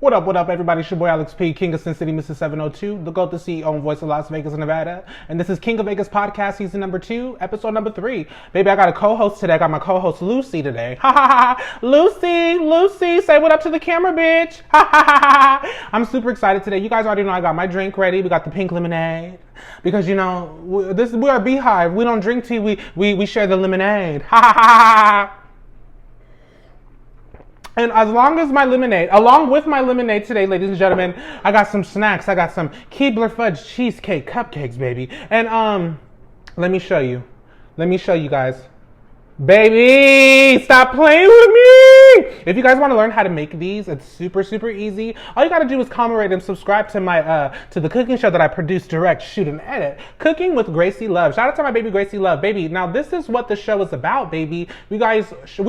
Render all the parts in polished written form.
What up, everybody? It's your boy Alex P, King of Sin City, Mr. 702, the GOAT, the CEO and voice of Las Vegas, Nevada. And this is King of Vegas Podcast, season number 2, episode number 3. Baby, I got a co-host today. I got my co-host Lucy today. Ha ha ha! Lucy, say what up to the camera, bitch. Ha ha ha ha! I'm super excited today. You guys already know I got my drink ready. We got the pink lemonade. Because, you know, we are a beehive. We don't drink tea, we share the lemonade. Ha ha ha ha! And along with my lemonade today, ladies and gentlemen, I got some snacks. I got some Keebler Fudge cheesecake cupcakes, baby. And let me show you guys. Baby, stop playing with me! If you guys want to learn how to make these, it's super, super easy. All you gotta do is comment, rate, and subscribe to my to the cooking show that I produce, direct, shoot, and edit. Cooking with Gracie Love. Shout out to my baby Gracie Love, baby. Now this is what the show is about, baby. We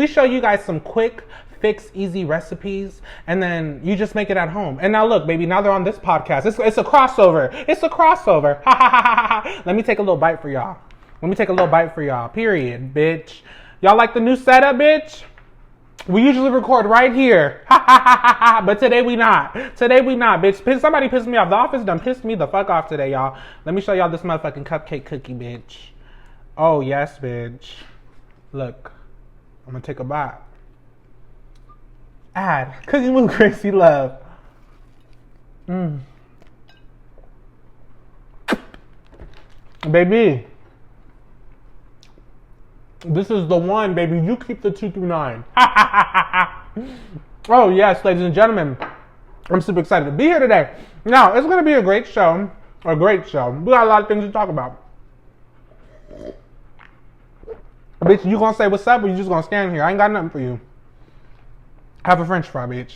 show you guys some quick, fix, easy recipes, and then you just make it at home. And now look, baby, now they're on this podcast. It's a crossover. It's a crossover. Ha ha ha ha ha. Let me take a little bite for y'all. Period, bitch. Y'all like the new setup, bitch? We usually record right here. Ha ha ha ha ha. But today we not, bitch. Somebody pissed me off. The office done pissed me the fuck off today, y'all. Let me show y'all this motherfucking cupcake cookie, bitch. Oh, yes, bitch. Look, I'm gonna take a bite. Add cooking with Gracie Love. Baby, this is the one, baby. You keep the 2 through 9. Oh yes, ladies and gentlemen, I'm super excited to be here today. Now it's gonna be a great show. We got a lot of things to talk about. Bitch, you gonna say what's up, or you just gonna stand here? I ain't got nothing for you. Have a French fry, bitch.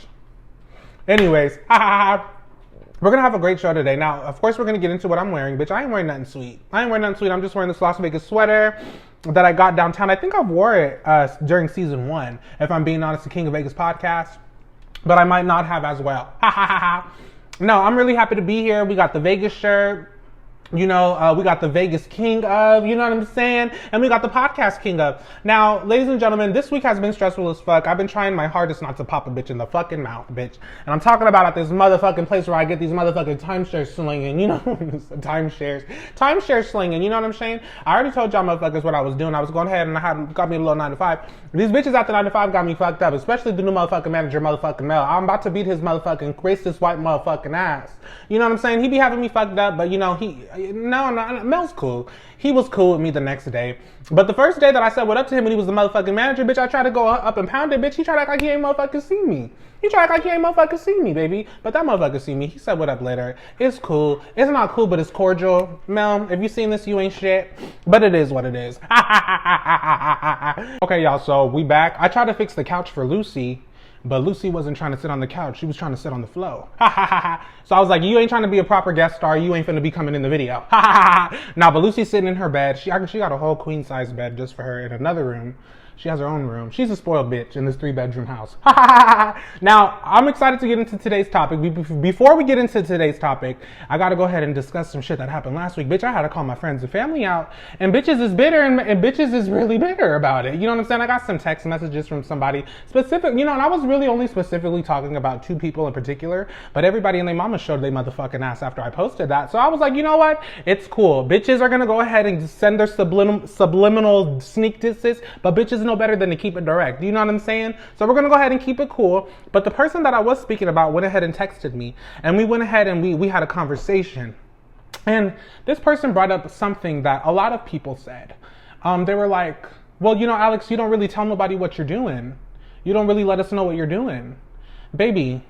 Anyways, we're gonna have a great show today. Now, of course, we're gonna get into what I'm wearing, bitch. I ain't wearing nothing sweet. I'm just wearing this Las Vegas sweater that I got downtown. I think I wore it during season 1, if I'm being honest, the King of Vegas podcast. But I might not have as well. No, I'm really happy to be here. We got the Vegas shirt. You know, we got the Vegas King of, you know what I'm saying? And we got the podcast King of. Now, ladies and gentlemen, this week has been stressful as fuck. I've been trying my hardest not to pop a bitch in the fucking mouth, bitch. And I'm talking about at this motherfucking place where I get these motherfucking timeshare slinging, you know, timeshare slinging, you know what I'm saying? I already told y'all motherfuckers what I was doing. I was going ahead and got me a little 9 to 5. These bitches at the 9 to 5 got me fucked up, especially the new motherfucking manager, motherfucking Mel. I'm about to beat his motherfucking racist white motherfucking ass. You know what I'm saying? He be having me fucked up, but you know, No, Mel's cool. He was cool with me the next day. But the first day that I said what up to him when he was the motherfucking manager, bitch, I tried to go up and pound it, bitch. He tried to act like he ain't motherfucking see me. Baby. But that motherfucker see me. He said what up later. It's cool. It's not cool, but it's cordial. Mel, if you seen this, you ain't shit. But it is what it is. Okay, y'all, so we back. I tried to fix the couch for Lucy. But Lucy wasn't trying to sit on the couch. She was trying to sit on the floor. So I was like, you ain't trying to be a proper guest star. You ain't finna be coming in the video. Nah, but Lucy's sitting in her bed. She got a whole queen size bed just for her in another room. She has her own room. She's a spoiled bitch in this 3-bedroom house. Now, I'm excited to get into today's topic. Before we get into today's topic, I gotta go ahead and discuss some shit that happened last week. Bitch, I had to call my friends and family out, and bitches is bitter, and bitches is really bitter about it. You know what I'm saying? I got some text messages from somebody specific, you know, and I was really only specifically talking about 2 people in particular, but everybody and their mama showed their motherfucking ass after I posted that. So I was like, you know what? It's cool. Bitches are gonna go ahead and send their subliminal sneak disses, but bitches know better than to keep it direct. You know what I'm saying? So we're gonna go ahead and keep it cool. But the person that I was speaking about went ahead and texted me, and we went ahead and we had a conversation. And this person brought up something that a lot of people said. They were like, well, you know, Alex, you don't really tell nobody what you're doing. You don't really let us know what you're doing. Baby,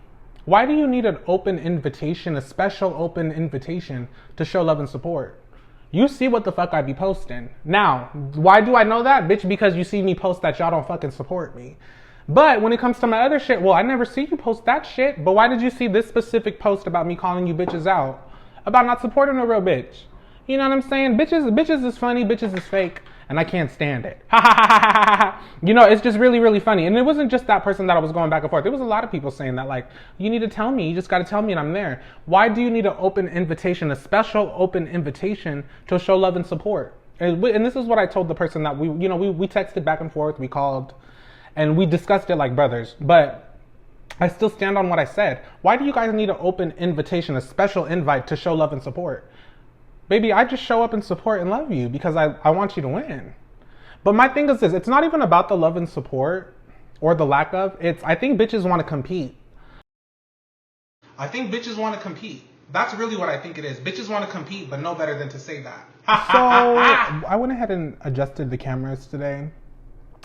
why do you need an open invitation, a special open invitation to show love and support? You see what the fuck I be posting. Now, why do I know that? Bitch, because you see me post that y'all don't fucking support me. But when it comes to my other shit, well, I never see you post that shit. But why did you see this specific post about me calling you bitches out? About not supporting a real bitch? You know what I'm saying? Bitches is funny, bitches is fake. And I can't stand it. You know, it's just really, really funny. And it wasn't just that person that I was going back and forth. There was a lot of people saying that, like, you need to tell me. You just got to tell me and I'm there. Why do you need an open invitation, a special open invitation to show love and support? And this is what I told the person that we texted back and forth. We called and we discussed it like brothers. But I still stand on what I said. Why do you guys need an open invitation, a special invite to show love and support? Baby, I just show up and support and love you because I want you to win. But my thing is this, it's not even about the love and support or the lack of. I think bitches want to compete. I think bitches want to compete. That's really what I think it is. Bitches want to compete, but no better than to say that. So I went ahead and adjusted the cameras today.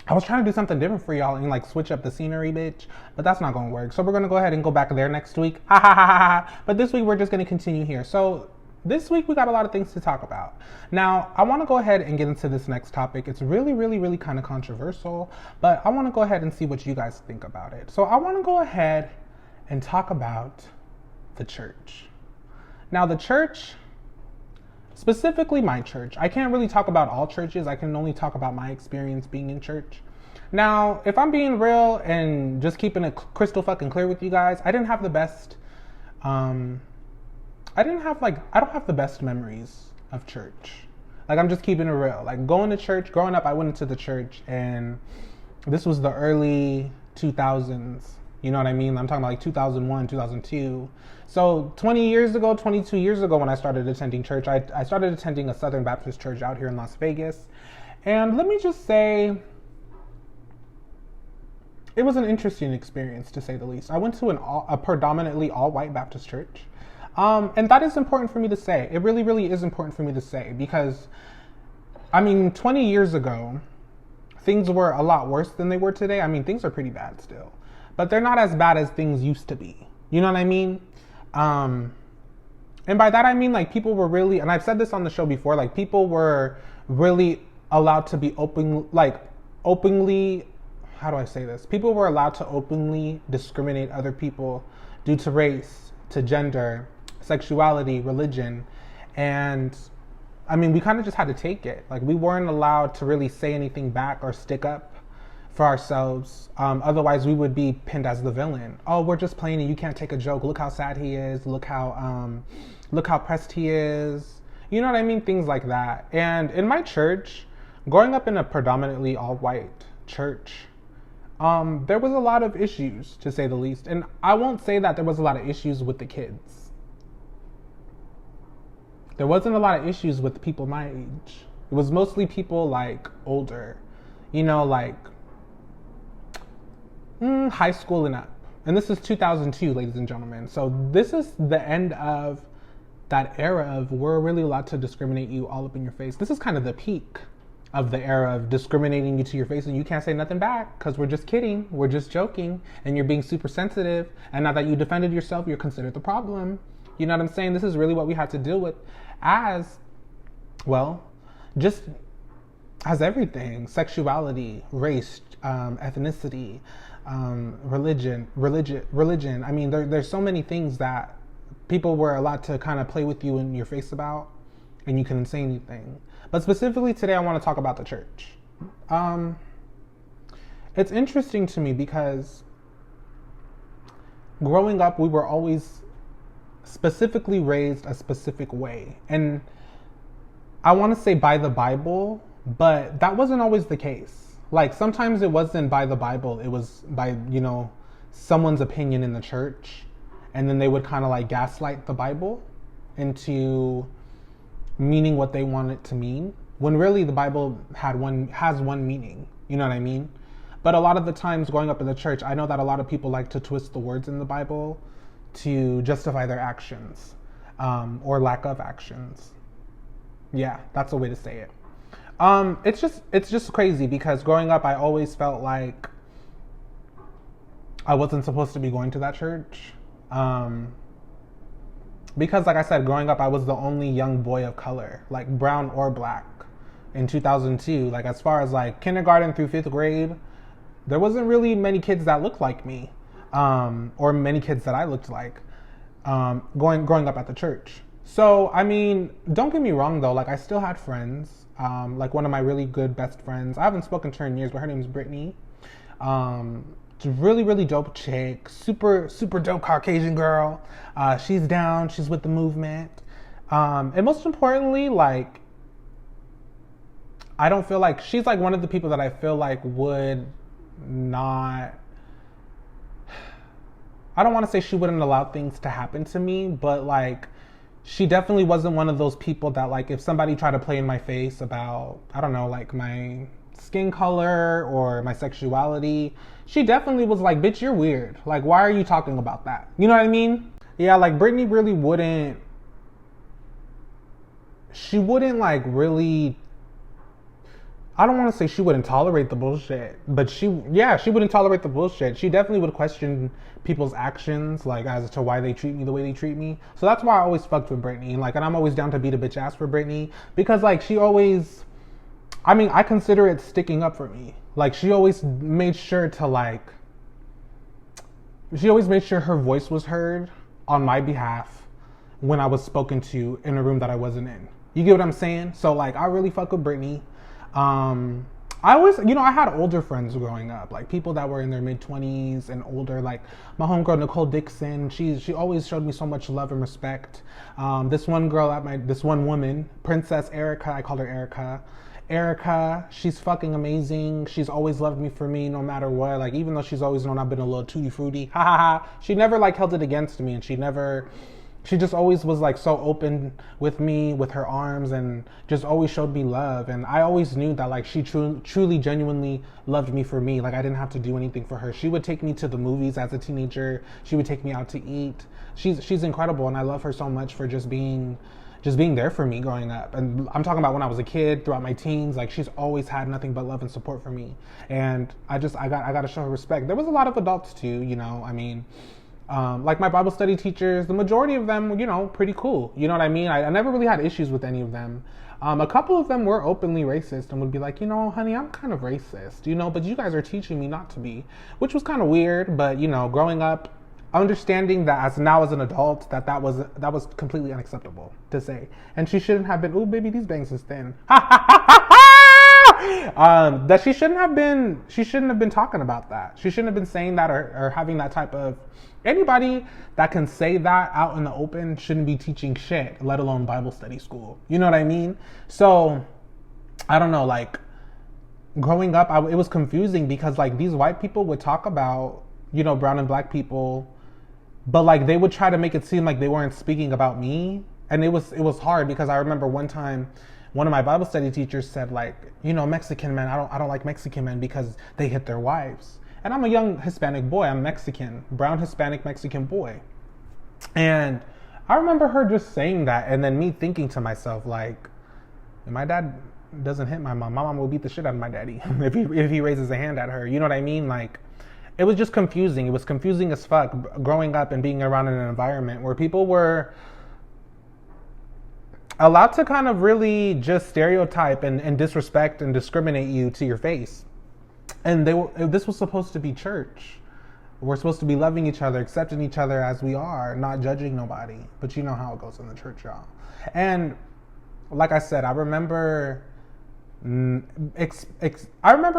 I was trying to do something different for y'all and like switch up the scenery, bitch, but that's not gonna work. So we're gonna go ahead and go back there next week. But this week we're just gonna continue here. So this week we got a lot of things to talk about. Now, I wanna go ahead and get into this next topic. It's really kind of controversial, but I wanna go ahead and see what you guys think about it. So I wanna go ahead and talk about the church. Now the church, specifically my church. I can't really talk about all churches. I can only talk about my experience being in church. Now, if I'm being real and just keeping it crystal fucking clear with you guys, I didn't have the best, I don't have the best memories of church. Like, I'm just keeping it real. Like, going to church, growing up, I went into the church and this was the early 2000s. You know what I mean? I'm talking about like 2001, 2002. So 22 years ago when I started attending church, I started attending a Southern Baptist church out here in Las Vegas. And let me just say, it was an interesting experience to say the least. I went to a predominantly all-white Baptist church. And that is important for me to say. It really is important for me to say because, I mean, 20 years ago, things were a lot worse than they were today. I mean, things are pretty bad still, but they're not as bad as things used to be. You know what I mean? And by that I mean, like, people were really, and I've said this on the show before, like, people were really allowed to be openly, how do I say this? People were allowed to openly discriminate other people due to race, to gender, sexuality, religion. And I mean, we kind of just had to take it. Like, we weren't allowed to really say anything back or stick up for ourselves. Otherwise we would be pinned as the villain. Oh, we're just playing and you can't take a joke. Look how sad he is. Look how pressed he is. You know what I mean? Things like that. And in my church, growing up in a predominantly all-white church, there was a lot of issues, to say the least. And I won't say that there was a lot of issues with the kids. There wasn't a lot of issues with people my age. It was mostly people like older, you know, like high school and up. And this is 2002, ladies and gentlemen. So this is the end of that era of we're really allowed to discriminate you all up in your face. This is kind of the peak of the era of discriminating you to your face and you can't say nothing back because we're just kidding, we're just joking, and you're being super sensitive. And now that you defended yourself, you're considered the problem. You know what I'm saying? This is really what we had to deal with as, well, just as everything: sexuality, race, ethnicity, religion. I mean, there's so many things that people were allowed to kind of play with you in your face about, and you couldn't say anything. But specifically today, I want to talk about the church. It's interesting to me because growing up, we were always specifically raised a specific way. And I want to say by the Bible, but that wasn't always the case. Like, sometimes it wasn't by the Bible, it was by, you know, someone's opinion in the church. And then they would kind of like gaslight the Bible into meaning what they want it to mean, when really the Bible has one meaning. You know what I mean? But a lot of the times growing up in the church, I know that a lot of people like to twist the words in the Bible to justify their actions, or lack of actions. Yeah, that's a way to say it. It's just crazy because growing up, I always felt like I wasn't supposed to be going to that church. Because like I said, growing up, I was the only young boy of color, like brown or black in 2002. Like, as far as like kindergarten through 5th grade, there wasn't really many kids that looked like me, or many kids that I looked like, growing up at the church. So, I mean, don't get me wrong though, like I still had friends, like one of my really good best friends. I haven't spoken to her in years, but her name is Brittany. Really dope chick, super dope Caucasian girl. She's down, she's with the movement. And most importantly, like, I don't feel like she's like one of the people that I feel like would not, I don't want to say she wouldn't allow things to happen to me, but like, she definitely wasn't one of those people that like, if somebody tried to play in my face about, I don't know, like my skin color or my sexuality, she definitely was like, bitch, you're weird. Like, why are you talking about that? You know what I mean? Yeah, like Brittany really wouldn't, she wouldn't like really, I don't want to say she wouldn't tolerate the bullshit, but she wouldn't tolerate the bullshit. She definitely would question people's actions, like as to why they treat me the way they treat me. So that's why I always fucked with Brittany. And like, and I'm always down to beat a bitch ass for Brittany, because like she always, I mean, I consider it sticking up for me. Like she always made sure to like, she always made sure her voice was heard on my behalf when I was spoken to in a room that I wasn't in. You get what I'm saying? So like, I really fuck with Brittany. I always, you know, I had older friends growing up, like people that were in their mid-20s and older, like my homegirl Nicole Dixon. She always showed me so much love and respect. This one woman, Princess Erica, I called her Erica. Erica, she's fucking amazing. She's always loved me for me no matter what. Like, even though she's always known I've been a little tutti frutti, ha ha ha. She never like held it against me, and she just always was like so open with me, with her arms, and just always showed me love. And I always knew that like she truly, genuinely loved me for me. Like I didn't have to do anything for her. She would take me to the movies as a teenager. She would take me out to eat. She's incredible, and I love her so much for just being there for me growing up. And I'm talking about when I was a kid, throughout my teens. Like she's always had nothing but love and support for me. And I got to show her respect. There was a lot of adults too, you know. I mean, like my Bible study teachers, the majority of them were, you know, pretty cool. You know what I mean? I never really had issues with any of them. A couple of them were openly racist and would be like, you know, honey, I'm kind of racist, you know, but you guys are teaching me not to be, which was kind of weird. But, you know, growing up, understanding that as an adult, that was completely unacceptable to say. And she shouldn't have been, ooh, baby, these bangs is thin. That she shouldn't have been talking about that. She shouldn't have been saying that or having that type of, anybody that can say that out in the open shouldn't be teaching shit, let alone Bible study school. You know what I mean? So, I don't know, like, growing up, it was confusing because, like, these white people would talk about, you know, brown and black people, but, like, they would try to make it seem like they weren't speaking about me. And it was hard because I remember one time, one of my Bible study teachers said, like, you know, Mexican men, I don't like Mexican men because they hit their wives. And I'm a young Hispanic boy. I'm Mexican, brown Hispanic Mexican boy. And I remember her just saying that, and then me thinking to myself, like, if my dad doesn't hit my mom will beat the shit out of my daddy if he raises a hand at her. You know what I mean? Like, it was just confusing. It was confusing as fuck growing up and being around in an environment where people were allowed to kind of really just stereotype and disrespect and discriminate you to your face. And this was supposed to be church. We're supposed to be loving each other, accepting each other as we are, not judging nobody. But you know how it goes in the church, y'all. And like I said, I remember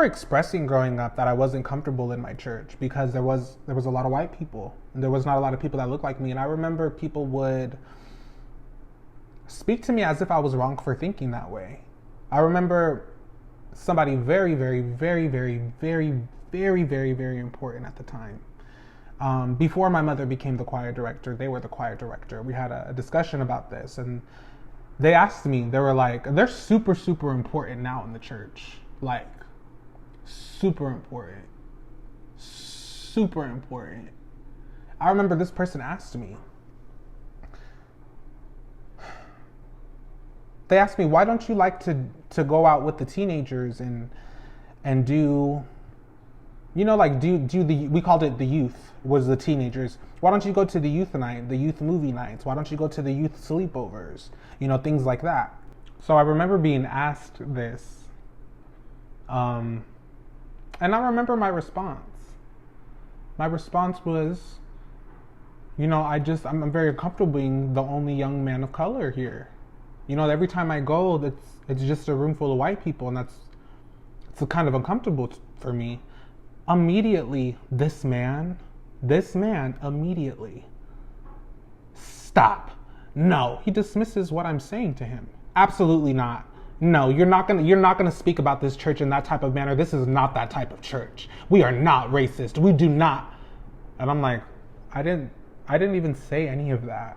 expressing growing up that I wasn't comfortable in my church because there was a lot of white people. And there was not a lot of people that looked like me. And I remember people would speak to me as if I was wrong for thinking that way. I remember somebody very, very, very, very, very, very, very, very important at the time. Before my mother became the choir director, they were the choir director. We had a discussion about this, and they asked me, they were like, they're super, super important now in the church. Like, super important. Super important. I remember this person asked me, they asked me, why don't you like to go out with the teenagers and do, you know, like do the, we called it the youth, was the teenagers. Why don't you go to the youth night, the youth movie nights? Why don't you go to the youth sleepovers? You know, things like that. So I remember being asked this. And I remember my response. My response was, you know, I'm very comfortable being the only young man of color here. You know, every time I go, it's just a room full of white people, and it's kind of uncomfortable for me. Immediately, this man immediately, stop. No, he dismisses what I'm saying to him. Absolutely not. No, you're not gonna speak about this church in that type of manner. This is not that type of church. We are not racist. We do not. And I'm like, I didn't I didn't even say any of that.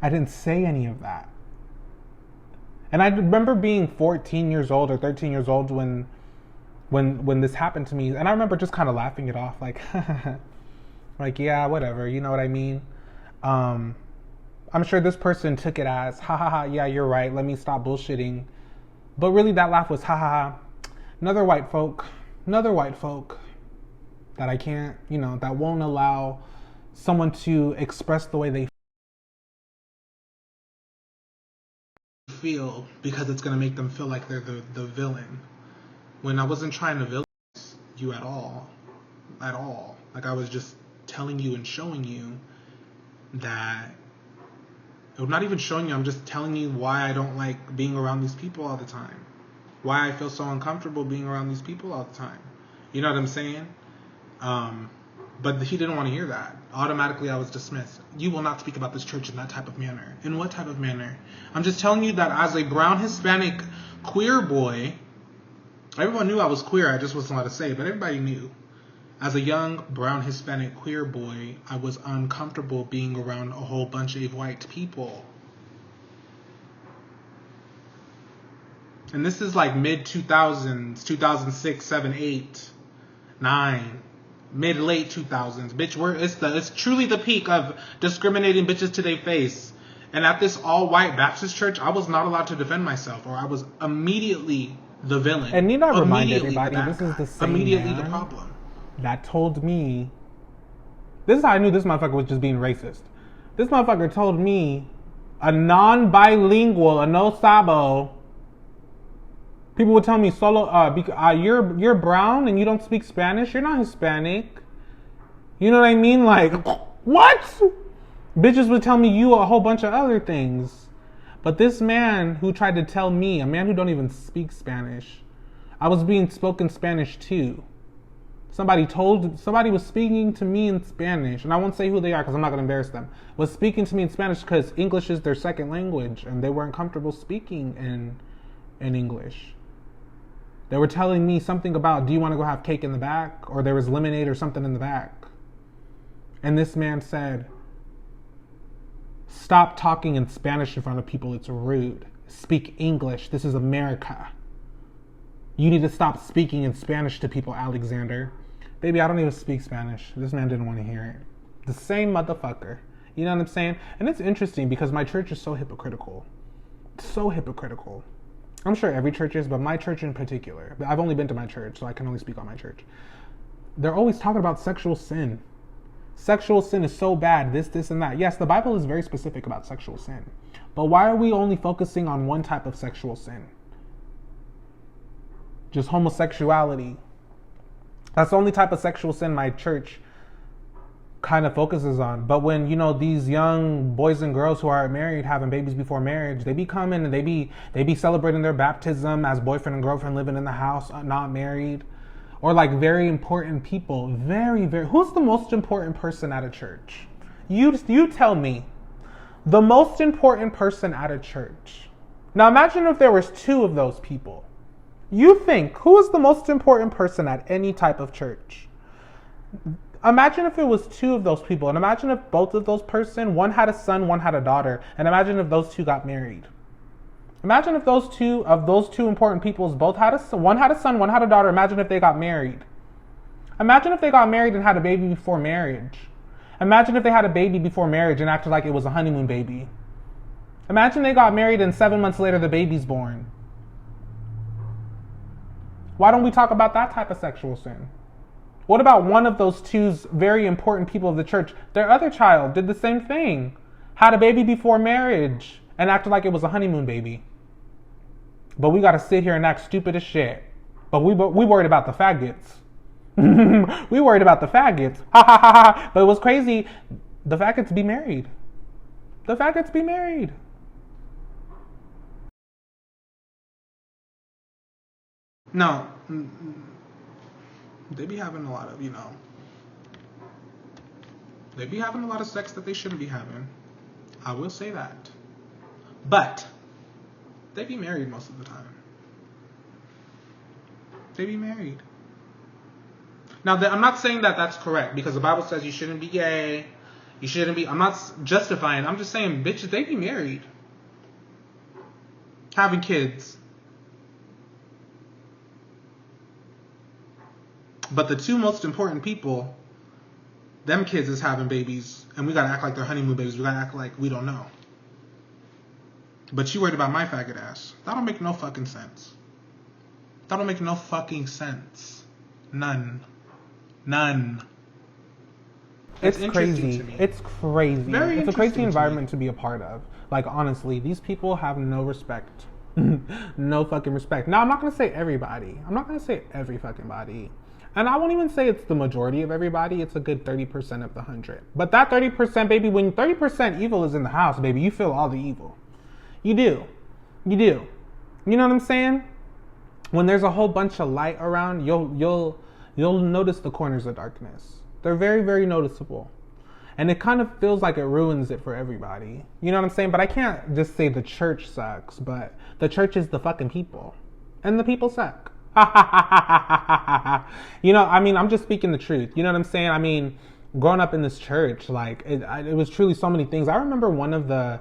I didn't say any of that. And I remember being 14 years old or 13 years old when this happened to me, and I remember just kind of laughing it off, like, like, yeah, whatever, you know what I mean? Um, I'm sure this person took it as, ha ha ha, yeah, you're right, let me stop bullshitting. But really, that laugh was, ha ha ha, another white folk that I can't, that won't allow someone to express the way they feel because it's going to make them feel like they're the villain. When I wasn't trying to villainize you at all. At all. Like, I was just telling you and showing you that, or not even showing you, I'm just telling you why I don't like being around these people all the time. Why I feel so uncomfortable being around these people all the time. You know what I'm saying? But he didn't want to hear that. Automatically, I was dismissed. You will not speak about this church in that type of manner. In what type of manner? I'm just telling you that as a brown Hispanic queer boy, everyone knew I was queer, I just wasn't allowed to say, but everybody knew. As a young brown Hispanic queer boy, I was uncomfortable being around a whole bunch of white people. And this is like mid-2000s, 2006, 7, 8, 9, mid-late 2000s. Bitch, it's truly the peak of discriminating bitches to their face. And at this all-white Baptist church, I was not allowed to defend myself, or I was immediately the villain. And need not remind everybody, this is the same Immediately man the problem. that told me, this is how I knew this motherfucker was just being racist. This motherfucker told me, a non-bilingual, a no sabo, people would tell me, you're brown and you don't speak Spanish, you're not Hispanic. You know what I mean? Like, what? Bitches would tell me you a whole bunch of other things. But this man who tried to tell me, a man who don't even speak Spanish, I was being spoken Spanish too. Somebody was speaking to me in Spanish, and I won't say who they are because I'm not going to embarrass them, was speaking to me in Spanish because English is their second language, and they weren't comfortable speaking in English. They were telling me something about, do you want to go have cake in the back? Or there was lemonade or something in the back. And this man said, stop talking in Spanish in front of people, it's rude. Speak English, this is America. You need to stop speaking in Spanish to people, Alexander. Baby, I don't even speak Spanish. This man didn't want to hear it. The same motherfucker. You know what I'm saying? And it's interesting because my church is so hypocritical. So hypocritical. I'm sure every church is, but my church in particular. I've only been to my church, so I can only speak on my church. They're always talking about sexual sin. Sexual sin is so bad, this, and that. Yes, the Bible is very specific about sexual sin. But why are we only focusing on one type of sexual sin? Just homosexuality. That's the only type of sexual sin my church kind of focuses on. But when, these young boys and girls who are married, having babies before marriage, they be coming and they be celebrating their baptism as boyfriend and girlfriend living in the house, not married. Or like very important people, very, very, who's the most important person at a church? You tell me, the most important person at a church. Now imagine if there was two of those people. You think, who is the most important person at any type of church? Imagine if it was two of those people, and imagine if both of those person, one had a son, one had a daughter, and imagine if those two got married. Imagine if those two important peoples both had one had a son, one had a daughter. Imagine if they got married. Imagine if they got married and had a baby before marriage. Imagine if they had a baby before marriage and acted like it was a honeymoon baby. Imagine they got married and 7 months later the baby's born. Why don't we talk about that type of sexual sin? What about one of those two's very important people of the church? Their other child did the same thing. Had a baby before marriage and acted like it was a honeymoon baby. But we gotta sit here and act stupid as shit. But we worried about the faggots. We worried about the faggots. Ha ha ha ha. But it was crazy. The faggots be married. The faggots be married. No. They be having a lot of, they be having a lot of sex that they shouldn't be having. I will say that. But they be married most of the time. They be married. Now, I'm not saying that that's correct, because the Bible says you shouldn't be gay. You shouldn't be. I'm not justifying. I'm just saying, bitches, they be married, having kids. But the two most important people, them kids is having babies, and we gotta act like they're honeymoon babies. We gotta act like we don't know. But you worried about my faggot ass. That don't make no fucking sense. That don't make no fucking sense. None. It's crazy. It's crazy. Very it's a crazy environment to to be a part of. Like, honestly, these people have no respect. No fucking respect. Now, I'm not gonna say everybody. I'm not gonna say every fucking body. And I won't even say it's the majority of everybody. It's a good 30% of the 100. But that 30%, baby, when 30% evil is in the house, baby, you feel all the evil. You do. You do. You know what I'm saying? When there's a whole bunch of light around, you'll notice the corners of darkness. They're very, very noticeable. And it kind of feels like it ruins it for everybody. You know what I'm saying? But I can't just say the church sucks, but the church is the fucking people. And the people suck. You know, I mean, I'm just speaking the truth. You know what I'm saying? I mean, growing up in this church, like, it was truly so many things. I remember one of the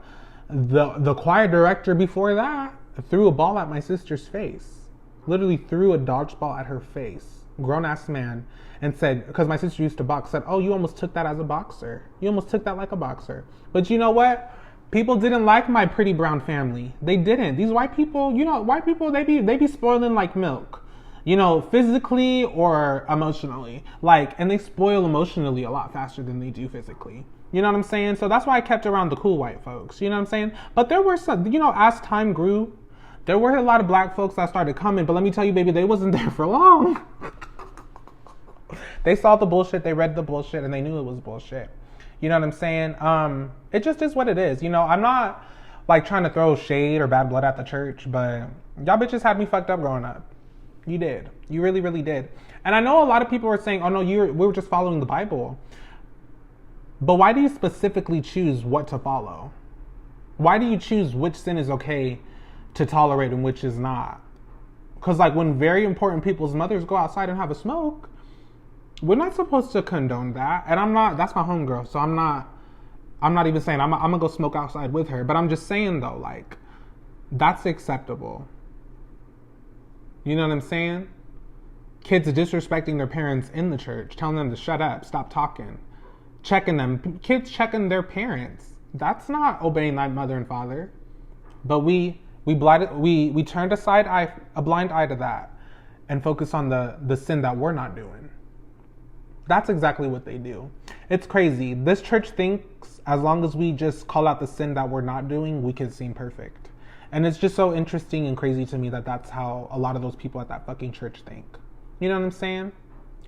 choir director before that threw a ball at my sister's face. Literally threw a dodgeball at her face. Grown-ass man. And said, because my sister used to box, said, oh, you almost took that as a boxer. You almost took that like a boxer. But you know what? People didn't like my pretty brown family. They didn't. These white people, you know, white people, they be spoiling like milk. You know, physically or emotionally. Like, and they spoil emotionally a lot faster than they do physically. You know what I'm saying? So that's why I kept around the cool white folks. You know what I'm saying? But there were some, you know, as time grew, there were a lot of black folks that started coming. But let me tell you, baby, they wasn't there for long. They saw the bullshit, they read the bullshit, and they knew it was bullshit. You know what I'm saying? It just is what it is. You know, I'm not like trying to throw shade or bad blood at the church, but y'all bitches had me fucked up growing up. You did. You really, really did. And I know a lot of people are saying, oh no, we were just following the Bible. But why do you specifically choose what to follow? Why do you choose which sin is okay to tolerate and which is not? Because like when very important people's mothers go outside and have a smoke, we're not supposed to condone that. And I'm not, that's my homegirl. So I'm not even saying I'm gonna go smoke outside with her. But I'm just saying though, like, that's acceptable. You know what I'm saying? Kids disrespecting their parents in the church, telling them to shut up, stop talking, checking them. Kids checking their parents. That's not obeying thy mother and father. But we turned a blind eye to that and focus on the sin that we're not doing. That's exactly what they do. It's crazy. This church thinks as long as we just call out the sin that we're not doing, we can seem perfect. And it's just so interesting and crazy to me that that's how a lot of those people at that fucking church think. You know what I'm saying?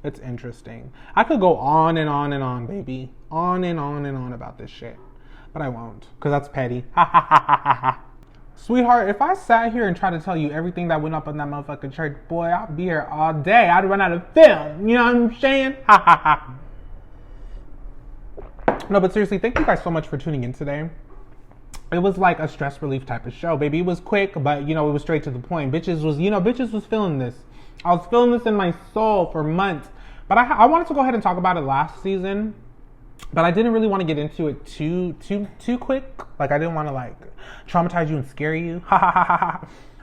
It's interesting. I could go on and on and on, baby. On and on and on about this shit. But I won't, because that's petty. Sweetheart, if I sat here and tried to tell you everything that went up in that motherfucking church, boy, I'd be here all day. I'd run out of film. You know what I'm saying? No, but seriously, thank you guys so much for tuning in today. It was like a stress relief type of show, baby. It was quick, but, you know, it was straight to the point. Bitches was feeling this. I was feeling this in my soul for months. But I wanted to go ahead and talk about it last season. But I didn't really want to get into it too quick. Like, I didn't want to, like, traumatize you and scare you.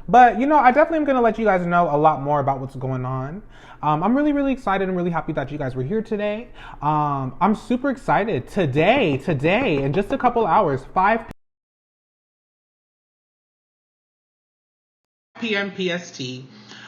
But, you know, I definitely am going to let you guys know a lot more about what's going on. I'm really, really excited and really happy that you guys were here today. I'm super excited. Today, in just a couple hours, 5 p.m. PST.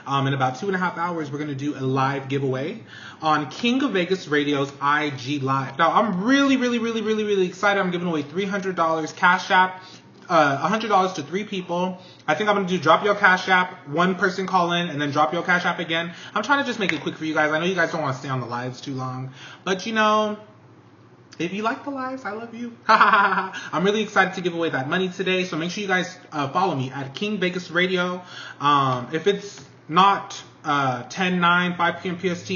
In about 2.5 hours, we're going to do a live giveaway on King of Vegas Radio's IG Live. Now, I'm really, really, really, really, really excited. I'm giving away $300 Cash App, $100 to 3 people. I think I'm going to do drop your Cash App, 1 person call in, and then drop your Cash App again. I'm trying to just make it quick for you guys. I know you guys don't want to stay on the lives too long, but you know, if you like the lives, I love you. I'm really excited to give away that money today, so make sure you guys follow me at King Vegas Radio. If it's not 10/9, 5 p.m. PST,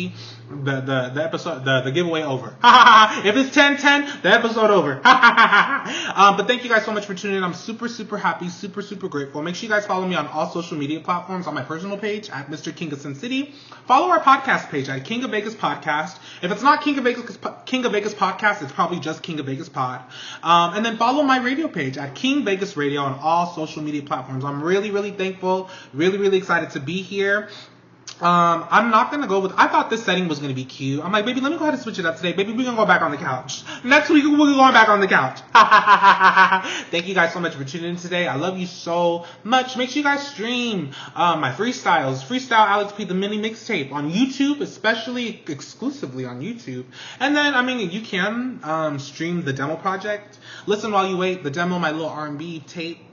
the episode, the giveaway over. If it's 10/10, the episode over. But thank you guys so much for tuning in. I'm super, super happy, super, super grateful. Make sure you guys follow me on all social media platforms, on my personal page at Mr. King of Sin City. Follow our podcast page at King of Vegas Podcast. If it's not King of Vegas Podcast, it's probably just King of Vegas Pod. And then follow my radio page at King Vegas Radio on all social media platforms. I'm really, really thankful, really, really excited to be here. I'm not gonna go with, I thought this setting was gonna be cute. I'm like, baby, let me go ahead and switch it up today. Baby, we're gonna go back on the couch. Next week, we're going back on the couch. Thank you guys so much for tuning in today. I love you so much. Make sure you guys stream, my freestyles. Freestyle Alex P, the mini mixtape on YouTube, especially exclusively on YouTube. And then, I mean, you can, stream the demo project. Listen while you wait, the demo, my little R&B tape.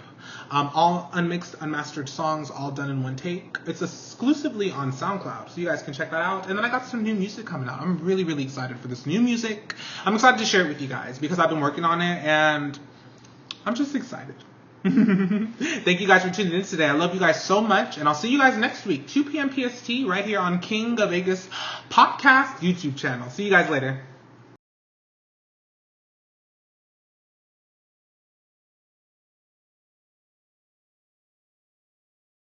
All unmixed, unmastered songs, all done in one take. It's exclusively on SoundCloud, so you guys can check that out. And then I got some new music coming out. I'm really, really excited for this new music. I'm excited to share it with you guys because I've been working on it, and I'm just excited. Thank you guys for tuning in today. I love you guys so much, and I'll see you guys next week, 2 p.m. PST, right here on King of Vegas Podcast YouTube channel. See you guys later.